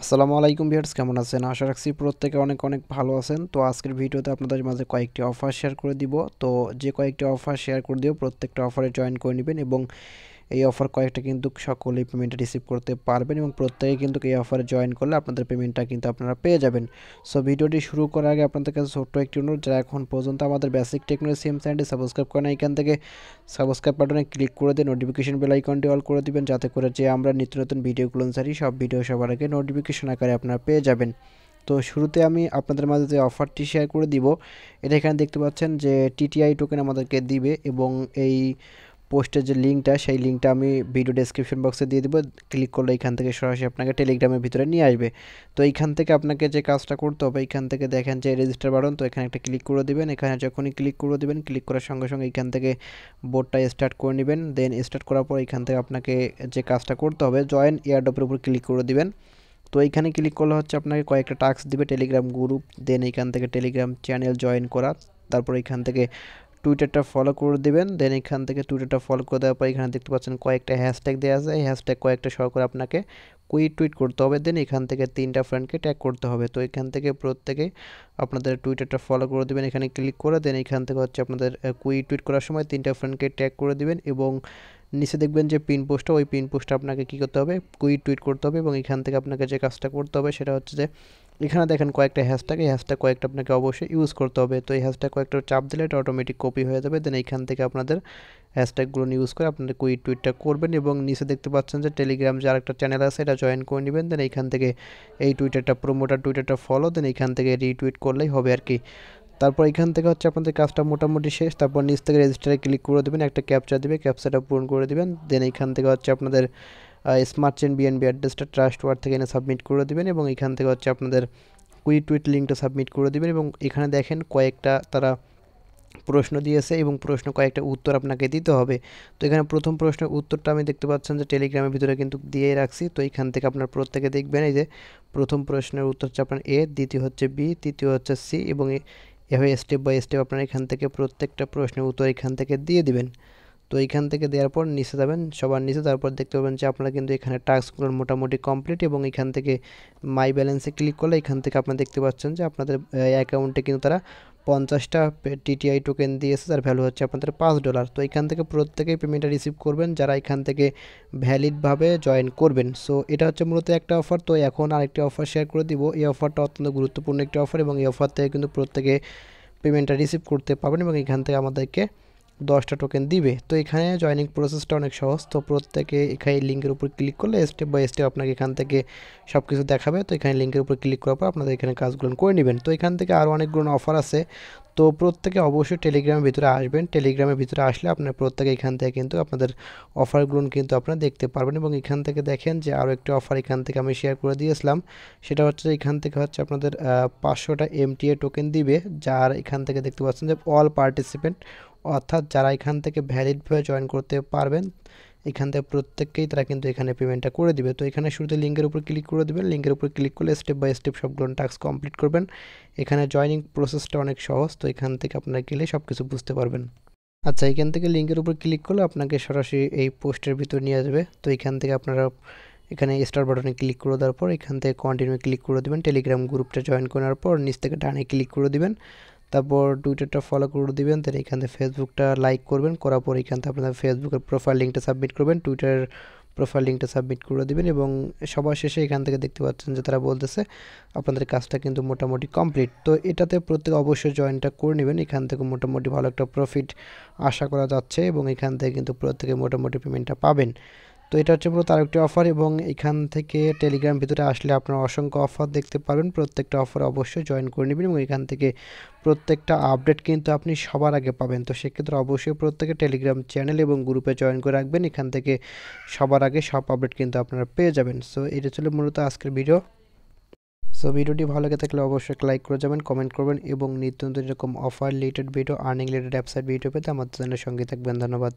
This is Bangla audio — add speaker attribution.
Speaker 1: আসসালামু আলাইকুম ভিউয়ার্স, কেমন আছেন? আশা রাখছি প্রত্যেকে অনেক অনেক ভালো আছেন। তো আজকের ভিডিওতে আপনাদের মাঝে কয়েকটি অফার শেয়ার করে দিব। তো যে কয়েকটি অফার শেয়ার করে দিব প্রত্যেকটা অফারে জয়েন করে নেবেন এবং এই অফার কয়েকটা কিন্তু সকলেই পেমেন্টটা রিসিভ করতে পারবেন এবং প্রত্যেকে কিন্তু এই অফারে জয়েন করলে আপনাদের পেমেন্টটা কিন্তু আপনারা পেয়ে যাবেন। সো ভিডিওটি শুরু করার আগে আপনাদের কাছে ছোট্ট একটি অনুরোধ, যারা এখন পর্যন্ত আমাদের বেসিক টেকনোলজি সিএম চ্যানেলটি সাবস্ক্রাইব করেন এখান থেকে সাবস্ক্রাইব বাটনে ক্লিক করে দিয়ে নোটিফিকেশন বেল আইকনটি অল করে দিবেন, যাতে করে যে আমরা নিত্য নতুন ভিডিওগুলো ছাড়ি সব ভিডিও সবার আগে নোটিফিকেশন আকারে আপনারা পেয়ে যাবেন। তো শুরুতে আমি আপনাদের মাঝে যে অফারটি শেয়ার করে দিব, এটা এখানে দেখতে পাচ্ছেন যে টিটিআই টোকেন আমাদেরকে দিবে এবং এই পোস্টের যে লিঙ্কটা, সেই লিঙ্কটা আমি ভিডিও ডেসক্রিপশন বক্সে দিয়ে দেবো। ক্লিক করলে এখান থেকে সরাসরি আপনাকে টেলিগ্রামের ভিতরে নিয়ে আসবে। তো এইখান থেকে আপনাকে যে কাজটা করতে হবে, এইখান থেকে দেখেন যে রেজিস্টার বাটন, তো এখানে একটা ক্লিক করে দিবেন। এখানে যখনই ক্লিক করে দিবেন, ক্লিক করার সঙ্গে সঙ্গে এখান থেকে বোর্ডটা স্টার্ট করে নেবেন। দেন স্টার্ট করার পর এখান থেকে আপনাকে যে কাজটা করতে হবে, জয়েন এয়ারড্রপের উপর ক্লিক করে দিবেন। তো এইখানে ক্লিক করলে হচ্ছে আপনাকে কয়েকটা টাস্ক দিবে, টেলিগ্রাম গ্রুপ, দেন এইখান থেকে টেলিগ্রাম চ্যানেল জয়েন করা, তারপর এখান থেকে টুইটারটা ফলো করে দিবেন। দেন এখান থেকে টুইটারটা ফলো করে দেওয়ার পর এখানে দেখতে পাচ্ছেন কয়েকটা হ্যাশট্যাগ দেওয়া আছে, এই হ্যাশট্যাগ কয়েকটা সহ করে আপনাকে কুইট টুইট করতে হবে। দেন এখান থেকে 3টা ফ্রেন্ডকে ট্যাগ করতে হবে। তো এখান থেকে প্রত্যেকে আপনাদের টুইটারটা ফলো করে দেবেন, এখানে ক্লিক করে দেন এখান থেকে হচ্ছে আপনাদের কুইট টুইট করার সময় 3টা ফ্রেন্ডকে ট্যাগ করে দিবেন এবং নিচে দেখবেন যে পিন পোস্টটা, ওই পিন পোস্টটা আপনাকে কী করতে হবে, কুইট টুইট করতে হবে এবং এখান থেকে আপনাকে যে কাজটা করতে হবে সেটা হচ্ছে যে এখানে দেখেন কয়েকটা হ্যাশট্যাগ, এই হ্যাশট্যাগ কয়েকটা আপনাকে অবশ্যই ইউজ করতে হবে। তো এই হ্যাশট্যাগ কয়েকটা চাপ দিলে এটা অটোমেটিক কপি হয়ে যাবে। দেন এইখান থেকে আপনাদের হ্যাশট্যাগুলো ইউজ করে আপনাদের কুইট টুইটটা করবেন এবং নিচে দেখতে পাচ্ছেন যে টেলিগ্রাম যে আরেকটা চ্যানেল আছে এটা জয়েন করে নেবেন। দেন এইখান থেকে এই টুইটারটা প্রোমোটার টুইটারটা ফলো, দেন এইখান থেকে রিটুইট করলেই হবে আর কি। তারপর এখান থেকে হচ্ছে আপনাদের কাজটা মোটামুটি শেষ। তারপর নিচ থেকে রেজিস্টারে ক্লিক করে দেবেন, একটা ক্যাপচা দিবে, ক্যাপচাটা পূরণ করে দেবেন। দেন এইখান থেকে হচ্ছে আপনাদের স্মার্ট চেন বিএনবি অ্যাড্রেসটা ট্রাস্ট ওয়ার্ড থেকে এনে সাবমিট করে দেবেন এবং এখান থেকে হচ্ছে আপনাদের কুইট টুইট লিঙ্কটা সাবমিট করে দেবেন এবং এখানে দেখেন কয়েকটা তারা প্রশ্ন দিয়েছে এবং প্রশ্ন কয়েকটা উত্তর আপনাকে দিতে হবে। তো এখানে প্রথম প্রশ্নের উত্তরটা আমি দেখতে পাচ্ছেন যে টেলিগ্রামের ভিতরে কিন্তু দিয়ে রাখছি। তো এখান থেকে আপনার প্রত্যেকে দেখবেন এই যে প্রথম প্রশ্নের উত্তর হচ্ছে আপনার এ, দ্বিতীয় হচ্ছে বি, তৃতীয় হচ্ছে সি এবং এভাবে স্টেপ বাই স্টেপ আপনারা এখান থেকে প্রত্যেকটা প্রশ্নের উত্তর এখান থেকে দিয়ে দিবেন। তো এইখান থেকে দেওয়ার পর নিচে যাবেন, সবার নিচে, তারপর দেখতে পাবেন যে আপনারা কিন্তু এখানে টাস্কগুলো মোটামুটি কমপ্লিট এবং এখান থেকে মাই ব্যালেন্সে ক্লিক করলে এখান থেকে আপনারা দেখতে পাচ্ছেন যে আপনাদের অ্যাকাউন্টে কিন্তু তারা 50টা টিটিআই টোকেন দিয়েছে, যার ভ্যালু হচ্ছে আপনাদের $5। তো এখান থেকে প্রত্যেকেই পেমেন্টটা রিসিভ করবেন যারা এখান থেকে ভ্যালিডভাবে জয়েন করবেন। সো এটা হচ্ছে মূলত একটা অফার। তো এখন আরেকটি অফার শেয়ার করে দিব। এই অফারটা অত্যন্ত গুরুত্বপূর্ণ একটি অফার এবং এই অফার থেকে কিন্তু প্রত্যেকে পেমেন্টটা রিসিভ করতে পারবেন এবং এখান থেকে আমাদেরকে 10টা টোকেন দিবে। তো এখানে জয়েনিং প্রসেসটা অনেক সহজ। তো প্রত্যেকে এখানে লিঙ্কের উপর ক্লিক করলে স্টেপ বাই স্টেপ আপনাকে এখান থেকে সব কিছু দেখাবে। তো এখানে লিঙ্কের উপর ক্লিক করার পর আপনাদের এখানে কাজগুলো করে নেবেন। তো এখান থেকে আরও অনেকগুলো অফার আছে। তো প্রত্যেকে অবশ্যই টেলিগ্রামের ভিতরে আসবেন। টেলিগ্রামের ভিতরে আসলে আপনার প্রত্যেকে এখান থেকে কিন্তু আপনাদের অফারগুলো কিন্তু আপনারা দেখতে পারবেন এবং এখান থেকে দেখেন যে আরও একটি অফার এখান থেকে আমি শেয়ার করে দিয়েছিলাম। সেটা হচ্ছে এখান থেকে হচ্ছে আপনাদের 500টা এমটিএ টোকেন দিবে, যার এখান থেকে দেখতে পাচ্ছেন যে অল পার্টিসিপেন্ট, অর্থাৎ যারা এখান থেকে ভ্যালিডভাবে জয়েন করতে পারবেন এখান থেকে প্রত্যেককেই তারা কিন্তু এখানে পেমেন্টটা করে দিবে। তো এখানে শুরুতে লিঙ্কের উপর ক্লিক করে দেবেন, লিঙ্কের উপর ক্লিক করলে স্টেপ বাই স্টেপ সবগুলো টাস্ক কমপ্লিট করবেন। এখানে জয়েনিং প্রসেসটা অনেক সহজ। তো এখান থেকে আপনারা গেলে সব কিছু বুঝতে পারবেন। আচ্ছা, এখান থেকে লিঙ্কের উপর ক্লিক করলে আপনাকে সরাসরি এই পোস্টের ভিতর নিয়ে যাবে। তো এখান থেকে আপনারা এখানে স্টার বাটনে ক্লিক করে দেওয়ার পর এখান থেকে কন্টিনিউ ক্লিক করে দেবেন। টেলিগ্রাম গ্রুপটা জয়েন করার পর নিচ থেকে ডানে ক্লিক করে দিবেন, তারপর টুইটারটা ফলো করে দিবেন। দেন এখান থেকে ফেসবুকটা লাইক করবেন, করার পর এখান থেকে আপনাদের ফেসবুকের প্রোফাইল লিঙ্কটা সাবমিট করবেন, টুইটারের প্রোফাইল লিঙ্কটা সাবমিট করে দিবেন এবং সবার শেষে এখান থেকে দেখতে পাচ্ছেন যে তারা বলতেছে আপনাদের কাজটা কিন্তু মোটামুটি কমপ্লিট। তো এটাতে প্রত্যেকে অবশ্যই জয়েনটা করে নেবেন। এখান থেকে মোটামুটি ভালো একটা প্রফিট আশা করা যাচ্ছে এবং এখান থেকে কিন্তু প্রত্যেকে মোটামুটি পেমেন্টটা পাবেন। তো এটা হচ্ছে মূলত আরেকটি অফার এবং এখান থেকে টেলিগ্রাম ভিতরে আসলে আপনারা অসংখ্য অফার দেখতে পারবেন। প্রত্যেকটা অফার অবশ্যই জয়েন করে নেবেন এবং এখান থেকে প্রত্যেকটা আপডেট কিন্তু আপনি সবার আগে পাবেন। তো সেক্ষেত্রে অবশ্যই প্রত্যেকে টেলিগ্রাম চ্যানেল এবং গ্রুপে জয়েন করে রাখবেন, এখান থেকে সবার আগে সব আপডেট কিন্তু আপনারা পেয়ে যাবেন। সো এটা ছিল মূলত আজকের ভিডিও। সো ভিডিওটি ভালো লেগে থাকলে অবশ্যই লাইক করে যাবেন, কমেন্ট করবেন এবং নিত্য নতুন এরকম offer related video, earning related অ্যাপসাইট video পেতে আমাদের চ্যানেলের সঙ্গে থাকবেন। ধন্যবাদ।